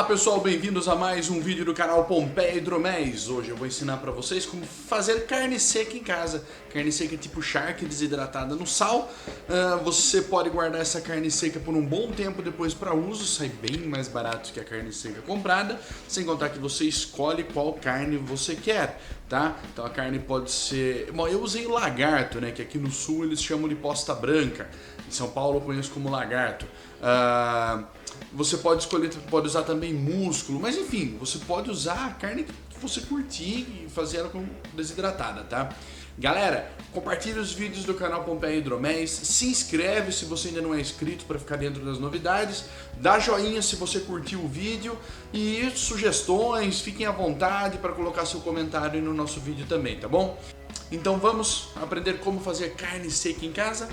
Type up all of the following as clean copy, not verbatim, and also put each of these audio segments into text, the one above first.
pessoal, bem-vindos a mais um vídeo do canal Pompeia Hidroméis. Hoje eu vou ensinar para vocês como fazer carne seca em casa. Carne seca tipo charque desidratada no sal. Você pode guardar essa carne seca por um bom tempo depois para uso, sai bem mais barato que a carne seca comprada. Sem contar que você escolhe qual carne você quer, tá? Então a carne pode ser... Bom, eu usei o lagarto, né? Que aqui no sul eles chamam de posta branca. Em São Paulo eu conheço como lagarto. Você pode escolher, pode usar também músculo, mas enfim, você pode usar a carne que você curtir e fazer ela desidratada, tá? Galera, compartilhe os vídeos do canal Pompeia Hidroméis, se inscreve se você ainda não é inscrito para ficar dentro das novidades, dá joinha se você curtiu o vídeo e sugestões, fiquem à vontade para colocar seu comentário aí no nosso vídeo também, tá bom? Então vamos aprender como fazer carne seca em casa?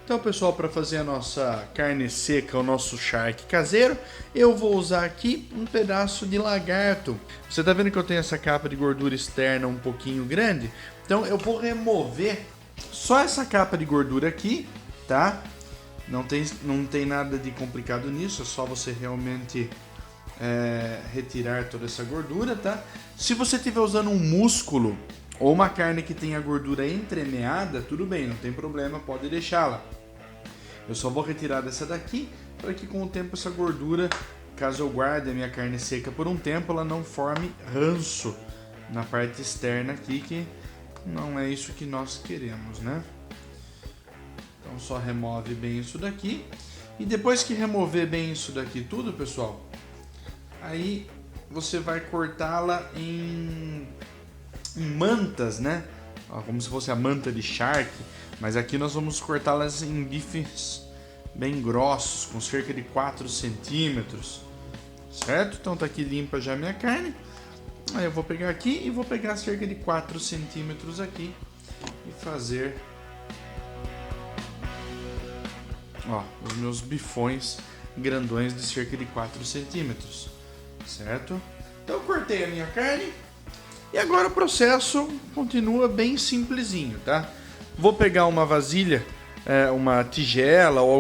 Então, pessoal, para fazer a nossa carne seca, o nosso charque caseiro, eu vou usar aqui um pedaço de lagarto. Você está vendo que eu tenho essa capa de gordura externa um pouquinho grande? Então eu vou remover só essa capa de gordura aqui, tá? Não tem nada de complicado nisso, é só você realmente retirar toda essa gordura, tá? Se você estiver usando um músculo ou uma carne que tenha gordura entremeada, tudo bem, não tem problema, pode deixá-la. Eu só vou retirar dessa daqui para que com o tempo essa gordura, caso eu guarde a minha carne seca por um tempo, ela não forme ranço na parte externa aqui, que não é isso que nós queremos, né? Então só remove bem isso daqui. E depois que remover bem isso daqui tudo, pessoal, aí você vai cortá-la em mantas, né? Como se fosse a manta de charque, mas aqui nós vamos cortá-las em bifes bem grossos, com cerca de 4 centímetros, certo? Então tá aqui limpa já a minha carne. Aí eu vou pegar aqui e vou pegar cerca de 4 centímetros aqui e fazer, ó, os meus bifões grandões de cerca de 4 centímetros, certo? Então eu cortei a minha carne. E agora o processo continua bem simplesinho, tá? Vou pegar uma vasilha, uma tigela ou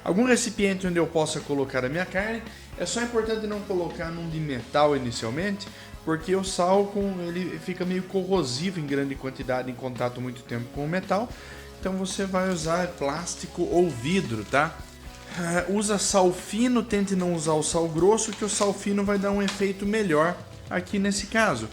algum recipiente onde eu possa colocar a minha carne. É só importante não colocar num de metal inicialmente, porque o sal ele fica meio corrosivo em grande quantidade, em contato muito tempo com o metal. Então você vai usar plástico ou vidro, tá? Usa sal fino, tente não usar o sal grosso, que o sal fino vai dar um efeito melhor. Aqui nesse caso,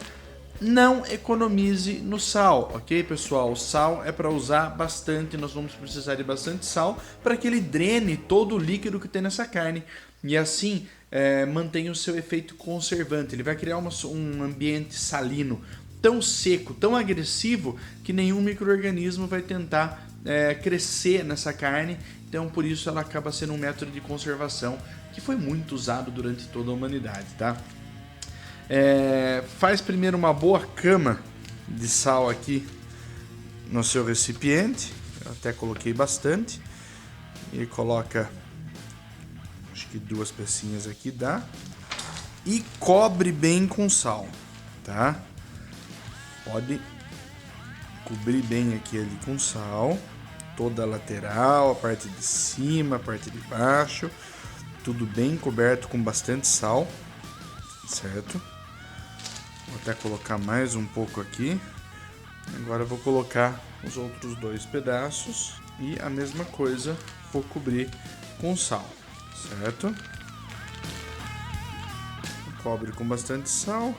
não economize no sal, ok, pessoal? O sal é para usar bastante, nós vamos precisar de bastante sal para que ele drene todo o líquido que tem nessa carne e assim mantenha o seu efeito conservante. Ele vai criar um ambiente salino tão seco, tão agressivo que nenhum micro-organismo vai tentar crescer nessa carne. Então por isso ela acaba sendo um método de conservação que foi muito usado durante toda a humanidade, tá? Faz primeiro uma boa cama de sal aqui no seu recipiente. Eu até coloquei bastante. E coloca, acho que 2 pecinhas aqui dá. E cobre bem com sal, tá? Pode cobrir bem aqui ali com sal. Toda a lateral, a parte de cima, a parte de baixo. Tudo bem coberto com bastante sal, certo? Vou até colocar mais um pouco aqui. Agora eu vou colocar os outros 2 pedaços e a mesma coisa vou cobrir com sal, certo? Cobre com bastante sal,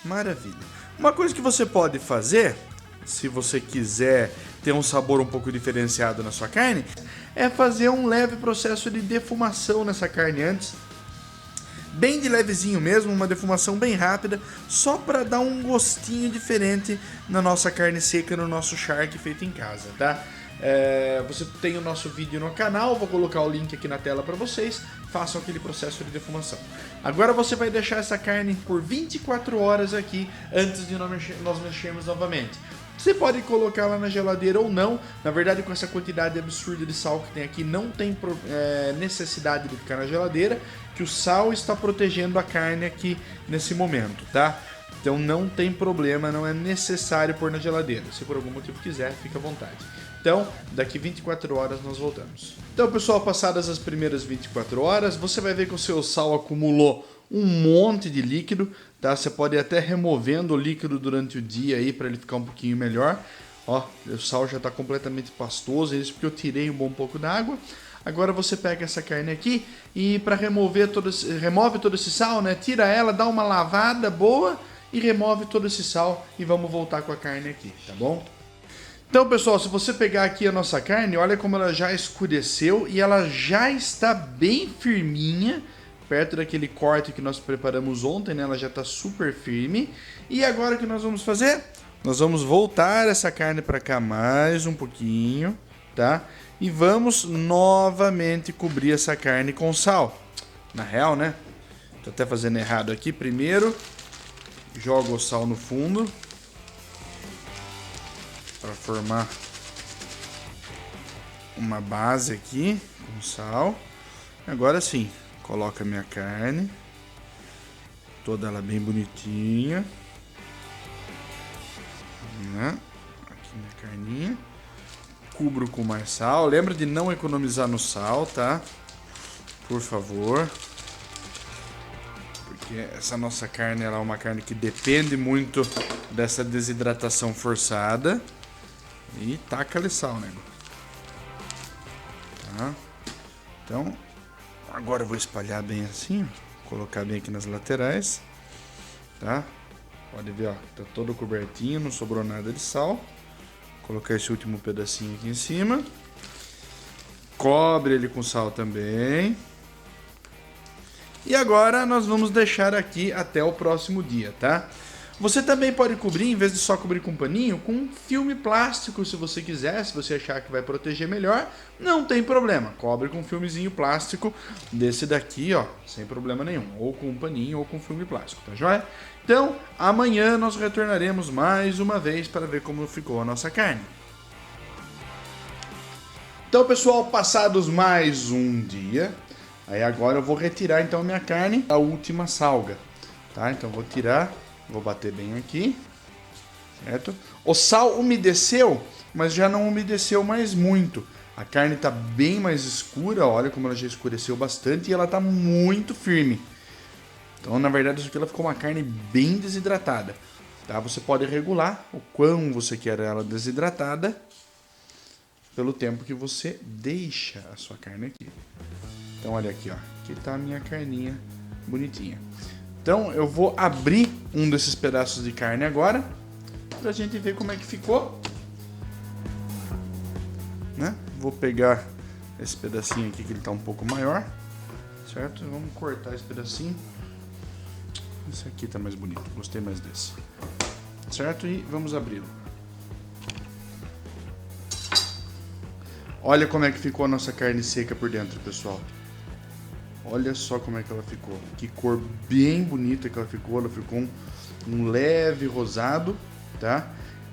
maravilha. Uma coisa que você pode fazer, se você quiser ter um sabor um pouco diferenciado na sua carne, é fazer um leve processo de defumação nessa carne antes. Bem de levezinho mesmo, uma defumação bem rápida, só para dar um gostinho diferente na nossa carne seca, no nosso charque feito em casa, tá? Você tem o nosso vídeo no canal, vou colocar o link aqui na tela para vocês, façam aquele processo de defumação. Agora você vai deixar essa carne por 24 horas aqui, antes de nós mexermos novamente. Você pode colocar ela na geladeira ou não. Na verdade, com essa quantidade absurda de sal que tem aqui, não tem necessidade de ficar na geladeira, que o sal está protegendo a carne aqui nesse momento, tá? Então não tem problema, não é necessário pôr na geladeira. Se por algum motivo quiser, fica à vontade. Então, daqui 24 horas nós voltamos. Então, pessoal, passadas as primeiras 24 horas, você vai ver que o seu sal acumulou um monte de líquido, tá? Você pode ir até removendo o líquido durante o dia aí para ele ficar um pouquinho melhor. Ó, o sal já está completamente pastoso, isso porque eu tirei um bom pouco da água. Agora você pega essa carne aqui e para remove todo esse sal, né? Tira ela, dá uma lavada boa e remove todo esse sal e vamos voltar com a carne aqui, tá bom? Então, pessoal, se você pegar aqui a nossa carne, olha como ela já escureceu e ela já está bem firminha, perto daquele corte que nós preparamos ontem, né? Ela já está super firme. E agora o que nós vamos fazer? Nós vamos voltar essa carne para cá mais um pouquinho, tá? E vamos novamente cobrir essa carne com sal. Na real, né? Tô até fazendo errado aqui. Primeiro, jogo o sal no fundo para formar uma base aqui com sal. Agora sim, coloco a minha carne, toda ela bem bonitinha, né? Aqui minha carninha. Cubro com mais sal. Lembra de não economizar no sal, tá? Por favor. Porque essa nossa carne ela é uma carne que depende muito dessa desidratação forçada. E taca-lhe sal, nego. Tá? Então, agora eu vou espalhar bem assim. Colocar bem aqui nas laterais. Tá? Pode ver, ó. Tá todo cobertinho, não sobrou nada de sal. Colocar esse último pedacinho aqui em cima. Cobre ele com sal também. E agora nós vamos deixar aqui até o próximo dia, tá? Você também pode cobrir, em vez de só cobrir com paninho, com filme plástico, se você quiser. Se você achar que vai proteger melhor, não tem problema. Cobre com filmezinho plástico desse daqui, ó, sem problema nenhum. Ou com um paninho ou com filme plástico, tá joia? Então, amanhã nós retornaremos mais uma vez para ver como ficou a nossa carne. Então, pessoal, passados mais um dia, aí agora eu vou retirar então a minha carne, a última salga, tá? Então vou tirar, vou bater bem aqui, certo? O sal umedeceu, mas já não umedeceu mais muito. A carne está bem mais escura, olha como ela já escureceu bastante e ela está muito firme. Então, na verdade, isso aqui ela ficou uma carne bem desidratada, tá? Você pode regular o quão você quer ela desidratada pelo tempo que você deixa a sua carne aqui. Então, olha aqui, ó. Aqui tá a minha carninha bonitinha. Então, eu vou abrir um desses pedaços de carne agora pra gente ver como é que ficou, né? Vou pegar esse pedacinho aqui que ele tá um pouco maior, certo? Vamos cortar esse pedacinho. Esse aqui tá mais bonito, gostei mais desse. Certo? E vamos abri-lo. Olha como é que ficou a nossa carne seca por dentro, pessoal. Olha só como é que ela ficou. Que cor bem bonita que ela ficou. Ela ficou um leve rosado, tá?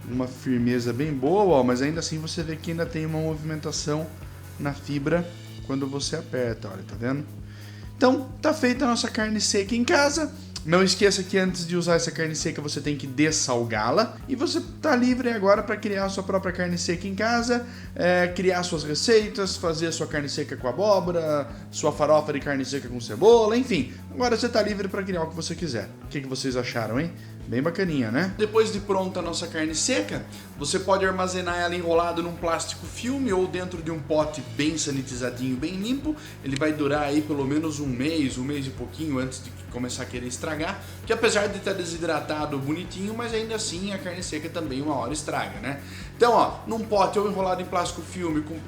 Uma firmeza bem boa, ó, mas ainda assim você vê que ainda tem uma movimentação na fibra quando você aperta, olha, tá vendo? Então, tá feita a nossa carne seca em casa. Não esqueça que antes de usar essa carne seca você tem que dessalgá-la. E você tá livre agora para criar a sua própria carne seca em casa, criar suas receitas, fazer a sua carne seca com abóbora, sua farofa de carne seca com cebola, enfim. Agora você tá livre para criar o que você quiser. O que vocês acharam, hein? Bem bacaninha, né? Depois de pronta a nossa carne seca, você pode armazenar ela enrolada num plástico filme ou dentro de um pote bem sanitizadinho, bem limpo. Ele vai durar aí pelo menos um mês e pouquinho antes de começar a querer estragar, que apesar de estar desidratado bonitinho, mas ainda assim a carne seca também uma hora estraga, né? Então, ó, num pote ou enrolado em plástico filme com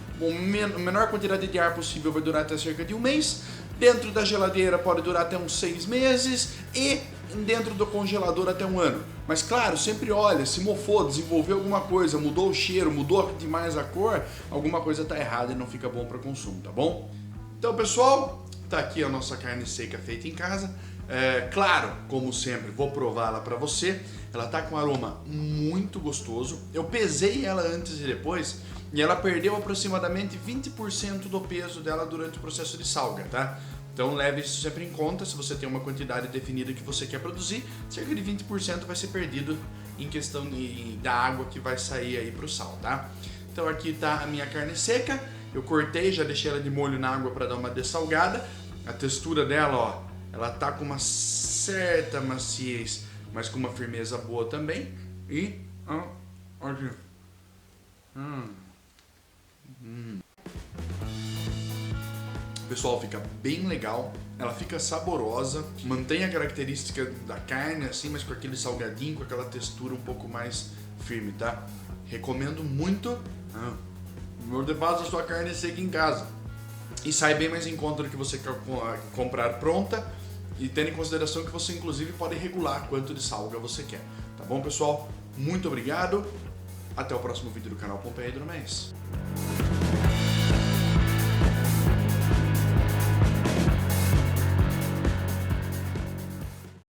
a menor quantidade de ar possível vai durar até cerca de um mês. Dentro da geladeira pode durar até uns 6 meses e dentro do congelador até um ano. Mas claro, sempre olha, se mofou, desenvolveu alguma coisa, mudou o cheiro, mudou demais a cor, alguma coisa tá errada e não fica bom para consumo, tá bom? Então, pessoal, tá aqui a nossa carne seca feita em casa. Claro, como sempre, vou prová-la para você. Ela tá com um aroma muito gostoso. Eu pesei ela antes e depois e ela perdeu aproximadamente 20% do peso dela durante o processo de salga, tá? Então leve isso sempre em conta. Se você tem uma quantidade definida que você quer produzir, cerca de 20% vai ser perdido em questão da água que vai sair aí pro sal, tá? Então aqui tá a minha carne seca. Eu cortei, já deixei ela de molho na água para dar uma dessalgada. A textura dela, ó, ela tá com uma certa maciez, mas com uma firmeza boa também. E, ó, aqui. Pessoal, fica bem legal, ela fica saborosa, mantém a característica da carne assim, mas com aquele salgadinho, com aquela textura um pouco mais firme, tá? Recomendo muito. Você faz a sua carne seca em casa e sai bem mais em conta do que você comprar pronta, e tendo em consideração que você inclusive pode regular quanto de salga você quer. Tá bom, pessoal? Muito obrigado. Até o próximo vídeo do canal Pompeia Hidromés.